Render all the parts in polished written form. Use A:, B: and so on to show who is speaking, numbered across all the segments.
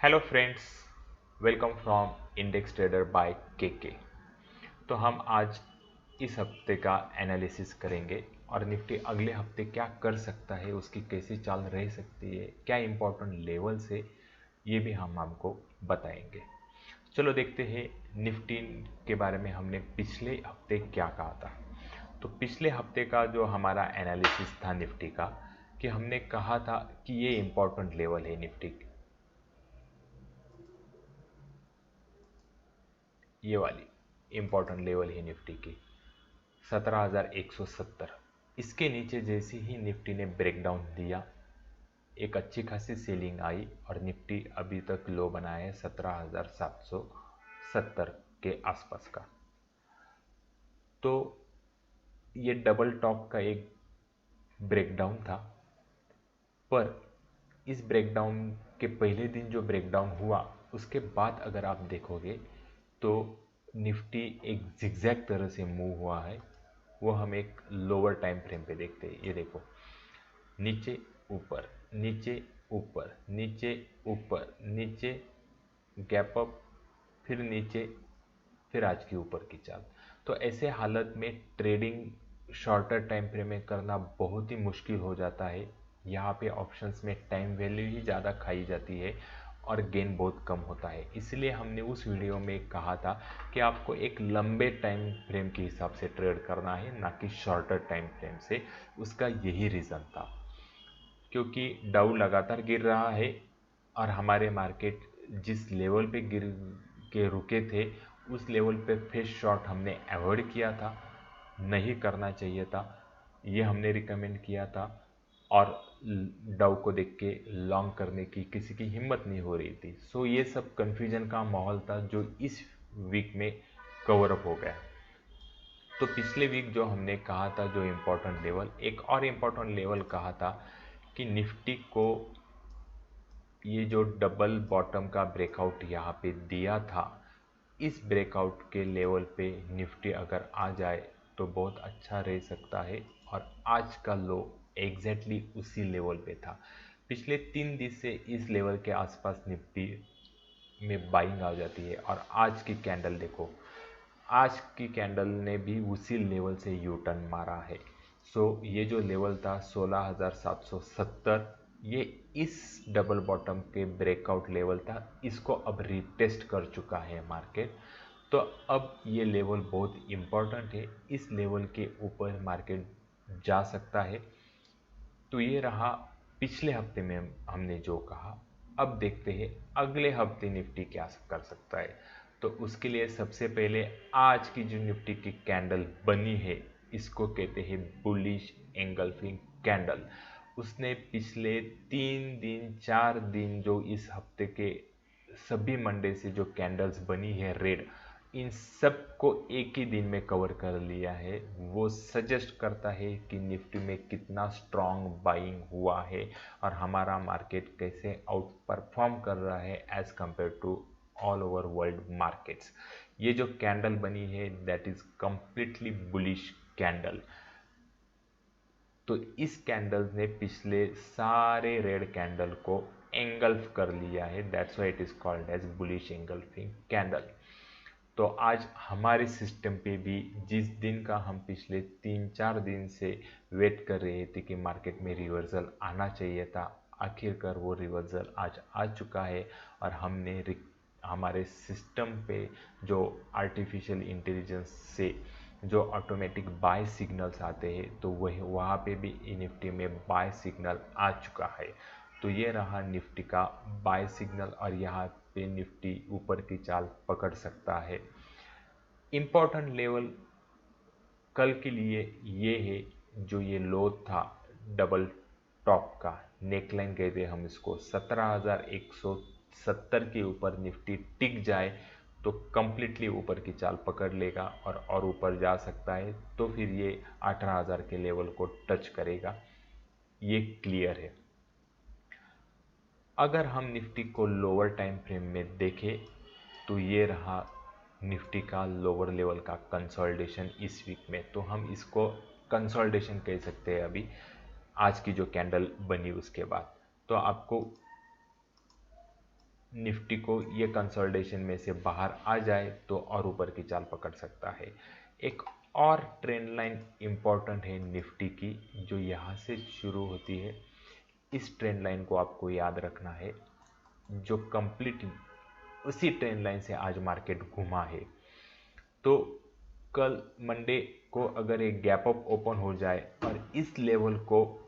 A: Hello friends, welcome from index trader by K. तो हम आज इस हफ्ते का एनालिसिस करेंगे और निफ्टी अगले हफ्ते क्या कर सकता है, उसकी कैसी चाल रह सकती है, क्या इंपॉर्टेंट लेवल्स है, ये भी हम आपको बताएंगे। चलो देखते हैं निफ्टी के बारे में हमने पिछले हफ्ते क्या कहा था। तो पिछले हफ्ते का जो हमारा एनालिसिस था निफ्टी का, कि हमने कहा था कि ये इंपॉर्टेंट लेवल है निफ्टी, ये वाली इंपॉर्टेंट लेवल है निफ्टी की 17,170। इसके नीचे जैसे ही निफ्टी ने ब्रेकडाउन दिया, एक अच्छी खासी सेलिंग आई और निफ्टी अभी तक लो बनाया है 17,770 के आसपास का। तो ये डबल टॉप का एक ब्रेकडाउन था, पर इस ब्रेकडाउन के पहले दिन जो ब्रेकडाउन हुआ उसके बाद अगर आप देखोगे तो निफ्टी एक जिगजैग तरह से मूव हुआ है। वो हम एक लोअर टाइम फ्रेम पे देखते हैं। ये देखो, नीचे ऊपर नीचे ऊपर नीचे ऊपर नीचे, गैप अप, फिर नीचे, फिर आज की ऊपर की चाल। तो ऐसे हालत में ट्रेडिंग शॉर्टर टाइम फ्रेम में करना बहुत ही मुश्किल हो जाता है। यहाँ पे ऑप्शंस में टाइम वैल्यू ही ज़्यादा खाई जाती है और गेन बहुत कम होता है। इसलिए हमने उस वीडियो में कहा था कि आपको एक लंबे टाइम फ्रेम के हिसाब से ट्रेड करना है, ना कि शॉर्टर टाइम फ्रेम से। उसका यही रीज़न था, क्योंकि डाउ लगातार गिर रहा है और हमारे मार्केट जिस लेवल पे गिर के रुके थे उस लेवल पे फिर शॉर्ट हमने अवॉइड किया था, नहीं करना चाहिए था, ये हमने रिकमेंड किया था। और डाउ को देख के लॉन्ग करने की किसी की हिम्मत नहीं हो रही थी। सो ये सब कन्फ्यूजन का माहौल था जो इस वीक में कवर अप हो गया। तो पिछले वीक जो हमने कहा था, जो इम्पोर्टेंट लेवल, एक और इम्पोर्टेंट लेवल कहा था कि निफ्टी को ये जो डबल बॉटम का ब्रेकआउट यहाँ पे दिया था, इस ब्रेकआउट के लेवल पे निफ्टी अगर आ जाए तो बहुत अच्छा रह सकता है। और आज का लो एग्जैक्टली उसी लेवल पे था। पिछले 3 दिन से इस लेवल के आसपास निफ्टी में बाइंग आ जाती है और आज की कैंडल देखो, आज की कैंडल ने भी उसी लेवल से यू टर्न मारा है। सो ये जो लेवल था 16,770, ये इस डबल बॉटम के ब्रेकआउट लेवल था, इसको अब रिटेस्ट कर चुका है मार्केट। तो अब ये लेवल बहुत इम्पोर्टेंट है, इस लेवल के ऊपर मार्केट जा सकता है। तो ये रहा पिछले हफ्ते में हमने जो कहा। अब देखते हैं अगले हफ्ते निफ्टी क्या कर सकता है। तो उसके लिए सबसे पहले आज की जो निफ्टी की कैंडल बनी है, इसको कहते हैं बुलिश एंगल्फिंग कैंडल। उसने पिछले 3 दिन 4 दिन जो इस हफ्ते के सभी मंडे से जो कैंडल्स बनी है रेड, इन सब को एक ही दिन में कवर कर लिया है। वो सजेस्ट करता है कि निफ्टी में कितना स्ट्रांग बाइंग हुआ है और हमारा मार्केट कैसे आउट परफॉर्म कर रहा है as compare to all over world markets. ये जो कैंडल बनी है that is completely bullish candle. तो इस कैंडल ने पिछले सारे रेड कैंडल को एंगल्फ कर लिया है, that's why it is called as bullish engulfing candle. तो आज हमारे सिस्टम पे भी, जिस दिन का हम पिछले 3 4 दिन से वेट कर रहे थे कि मार्केट में रिवर्सल आना चाहिए था, आखिरकार वो रिवर्सल आज आ चुका है। और हमने हमारे सिस्टम पे जो आर्टिफिशियल इंटेलिजेंस से जो ऑटोमेटिक बाय सिग्नल्स आते हैं, तो वही वहाँ पे भी निफ्टी में बाय सिग्नल आ चुका है। तो ये रहा निफ्टी का बाय सिग्नल और यहाँ पे निफ्टी ऊपर की चाल पकड़ सकता है। इम्पोर्टेंट लेवल कल के लिए ये है, जो ये लो था डबल टॉप का, नेकलाइन कहते हैं हम इसको, 17,170 के ऊपर निफ्टी टिक जाए तो कंप्लीटली ऊपर की चाल पकड़ लेगा और ऊपर जा सकता है। तो फिर ये 18,000 के लेवल को टच करेगा, ये क्लियर है। अगर हम निफ्टी को लोअर टाइम फ्रेम में देखें तो ये रहा निफ्टी का लोअर लेवल का कंसोलिडेशन इस वीक में। तो हम इसको कंसोलिडेशन कह सकते हैं अभी, आज की जो कैंडल बनी उसके बाद। तो आपको निफ्टी को ये कंसोलिडेशन में से बाहर आ जाए तो और ऊपर की चाल पकड़ सकता है। एक और ट्रेंड लाइन इम्पॉर्टेंट है निफ्टी की, जो यहाँ से शुरू होती है। इस ट्रेंड लाइन को आपको याद रखना है, जो कंप्लीट उसी ट्रेंड लाइन से आज मार्केट घुमा है। तो कल मंडे को अगर एक गैप अप ओपन हो जाए और इस लेवल को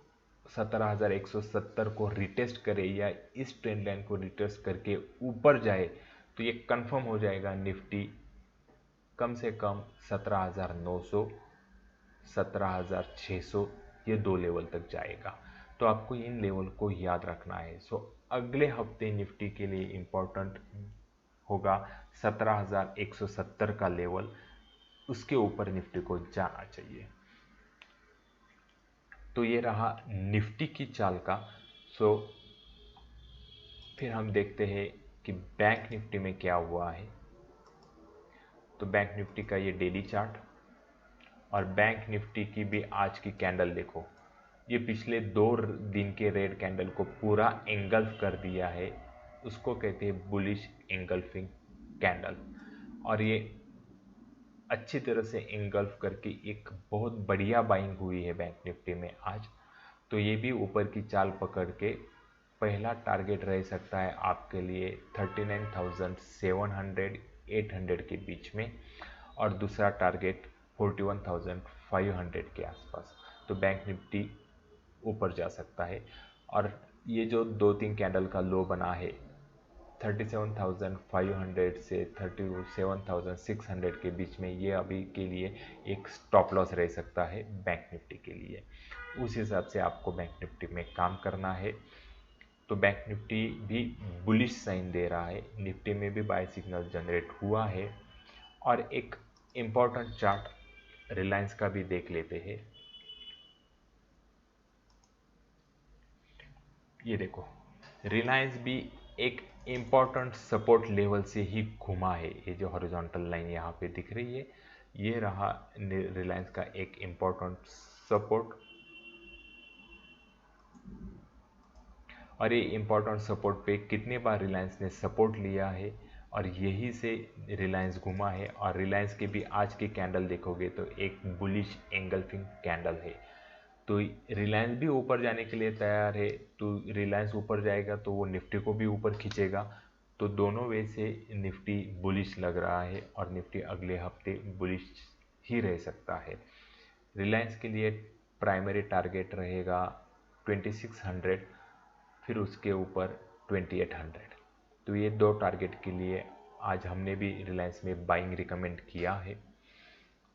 A: 17,170 को रिटेस्ट करे या इस ट्रेंड लाइन को रिटेस्ट करके ऊपर जाए, तो ये कंफर्म हो जाएगा निफ्टी कम से कम 17,900, 17,600 ये दो लेवल तक जाएगा। तो आपको इन लेवल को याद रखना है। सो अगले हफ्ते निफ्टी के लिए इम्पोर्टेंट होगा 17,170 का लेवल, उसके ऊपर निफ्टी को जाना चाहिए। तो ये रहा निफ्टी की चाल का। सो फिर हम देखते हैं कि बैंक निफ्टी में क्या हुआ है। तो बैंक निफ्टी का ये डेली चार्ट और बैंक निफ्टी की भी आज की कैंडल देखो, ये पिछले 2 दिन के रेड कैंडल को पूरा एंगल्फ कर दिया है। उसको कहते हैं बुलिश एंगल्फिंग कैंडल, और ये अच्छी तरह से एंगल्फ करके एक बहुत बढ़िया बाइंग हुई है बैंक निफ्टी में आज। तो ये भी ऊपर की चाल पकड़ के पहला टारगेट रह सकता है आपके लिए 39,700 800 के बीच में, और दूसरा टारगेट 41,500 के आसपास। तो बैंक निफ्टी ऊपर जा सकता है। और ये जो 2-3 कैंडल का लो बना है 37,500 से 37,600 के बीच में, ये अभी के लिए एक स्टॉप लॉस रह सकता है बैंक निफ्टी के लिए। उस हिसाब से आपको बैंक निफ्टी में काम करना है। तो बैंक निफ्टी भी बुलिश साइन दे रहा है, निफ्टी में भी बाय सिग्नल जनरेट हुआ है। और एक इम्पॉर्टेंट चार्ट रिलायंस का भी देख लेते हैं। ये देखो, रिलायंस भी एक इम्पॉर्टेंट सपोर्ट लेवल से ही घुमा है। ये जो हॉरिजॉन्टल लाइन यहाँ पे दिख रही है, ये रहा रिलायंस का एक इम्पॉर्टेंट सपोर्ट। और ये इम्पॉर्टेंट सपोर्ट पे कितने बार रिलायंस ने सपोर्ट लिया है और यही से रिलायंस घुमा है। और रिलायंस के भी आज की कैंडल देखोगे तो एक बुलिश एंगल्फिंग कैंडल है। तो रिलायंस भी ऊपर जाने के लिए तैयार है। तो रिलायंस ऊपर जाएगा तो वो निफ्टी को भी ऊपर खींचेगा। तो दोनों वे से निफ्टी बुलिश लग रहा है और निफ्टी अगले हफ्ते बुलिश ही रह सकता है। रिलायंस के लिए प्राइमरी टारगेट रहेगा 2600, फिर उसके ऊपर 2800। तो ये 2 टारगेट के लिए आज हमने भी रिलायंस में बाइंग रिकमेंड किया है।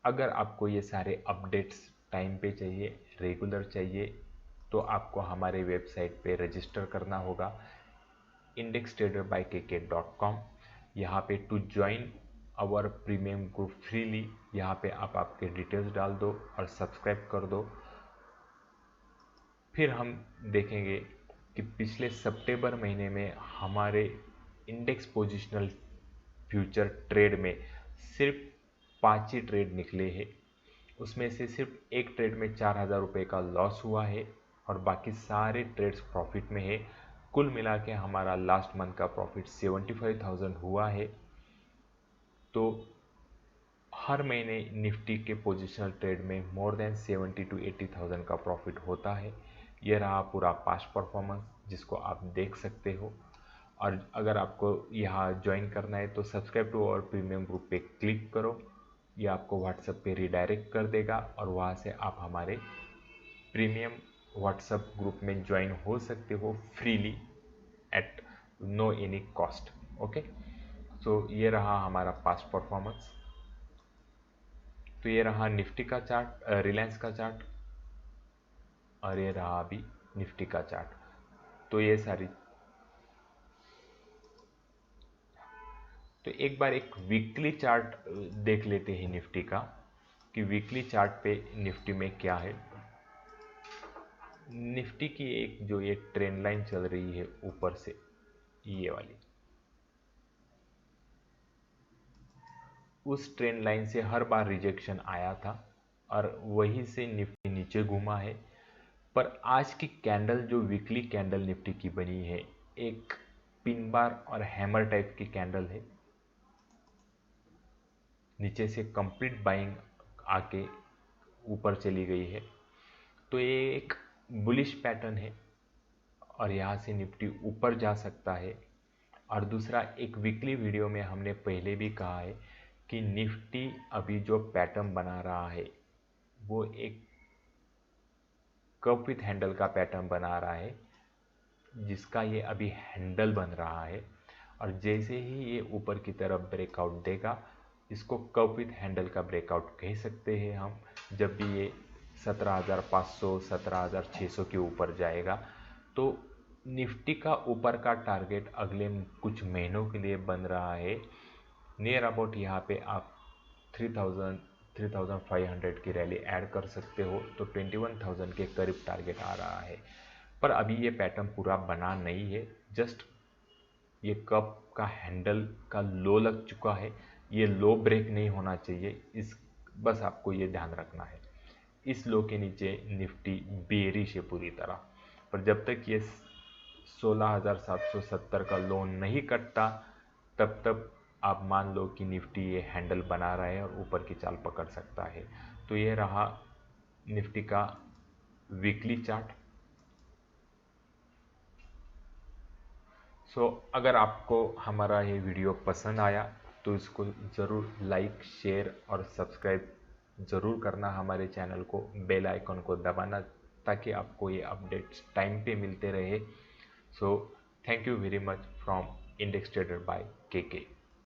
A: अगर आपको ये सारे अपडेट्स टाइम पे चाहिए, रेगुलर चाहिए, तो आपको हमारे वेबसाइट पे रजिस्टर करना होगा indextrader.kk.com। यहाँ पे to join our premium group freely, यहाँ पे आप आपके डिटेल्स डाल दो और सब्सक्राइब कर दो। फिर हम देखेंगे कि पिछले सितंबर महीने में हमारे इंडेक्स पोजिशनल फ्यूचर ट्रेड में सिर्फ 5 ही ट्रेड निकले हैं। उसमें से सिर्फ एक ट्रेड में 4,000 रुपये का लॉस हुआ है और बाकी सारे ट्रेड्स प्रॉफिट में है। कुल मिला के हमारा लास्ट मंथ का प्रॉफिट 75,000 हुआ है। तो हर महीने निफ्टी के पोजिशनल ट्रेड में मोर देन 70 to 80,000 का प्रॉफिट होता है। यह रहा पूरा पास्ट परफॉर्मेंस, जिसको आप देख सकते हो। और अगर आपको यहाँ ज्वाइन करना है तो subscribe to our premium group पे क्लिक करो। ये आपको व्हाट्सएप पे रिडायरेक्ट कर देगा और वहाँ से आप हमारे प्रीमियम व्हाट्सएप ग्रुप में ज्वाइन हो सकते हो freely at no any cost. Okay, so ये रहा हमारा पास्ट परफॉर्मेंस। तो ये रहा निफ्टी का चार्ट, रिलायंस का चार्ट, और ये रहा अभी निफ्टी का चार्ट। तो ये सारी, तो एक बार एक वीकली चार्ट देख लेते हैं निफ्टी का, कि वीकली चार्ट पे निफ्टी में क्या है। निफ्टी की एक जो ये ट्रेंड लाइन चल रही है ऊपर से, ये वाली, उस ट्रेंड लाइन से हर बार रिजेक्शन आया था और वहीं से निफ्टी नीचे घूमा है। पर आज की कैंडल जो वीकली कैंडल निफ्टी की बनी है, एक पिन बार और हैमर टाइप की कैंडल है। नीचे से कंप्लीट बाइंग आके ऊपर चली गई है, तो ये एक बुलिश पैटर्न है और यहाँ से निफ्टी ऊपर जा सकता है। और दूसरा, एक वीकली वीडियो में हमने पहले भी कहा है कि निफ्टी अभी जो पैटर्न बना रहा है वो एक कर्व विथ हैंडल का पैटर्न बना रहा है, जिसका ये अभी हैंडल बन रहा है। और जैसे ही ये ऊपर की तरफ ब्रेकआउट देगा, इसको कर्व विथ हैंडल का ब्रेकआउट कह सकते हैं हम। जब भी ये 17,500 17,600 के ऊपर जाएगा, तो निफ्टी का ऊपर का टारगेट अगले कुछ महीनों के लिए बन रहा है नियर अबाउट, यहाँ पे आप 3000 3500 की रैली ऐड कर सकते हो, तो 21,000 के करीब टारगेट आ रहा है। पर अभी ये पैटर्न पूरा बना नहीं है, जस्ट ये कप का हैंडल का लो लग चुका है। ये लो ब्रेक नहीं होना चाहिए, इस बस आपको ये ध्यान रखना है। इस लो के नीचे निफ्टी बेरिश है पूरी तरह, पर जब तक ये 16,770 का लो नहीं कटता, तब आप मान लो कि निफ्टी ये हैंडल बना रहा है और ऊपर की चाल पकड़ सकता है। तो ये रहा निफ्टी का वीकली चार्ट। अगर आपको हमारा ये वीडियो पसंद आया तो इसको ज़रूर लाइक, शेयर और सब्सक्राइब ज़रूर करना हमारे चैनल को, बेल आइकन को दबाना, ताकि आपको ये अपडेट्स टाइम पे मिलते रहे। Thank you very much from index trader by KK.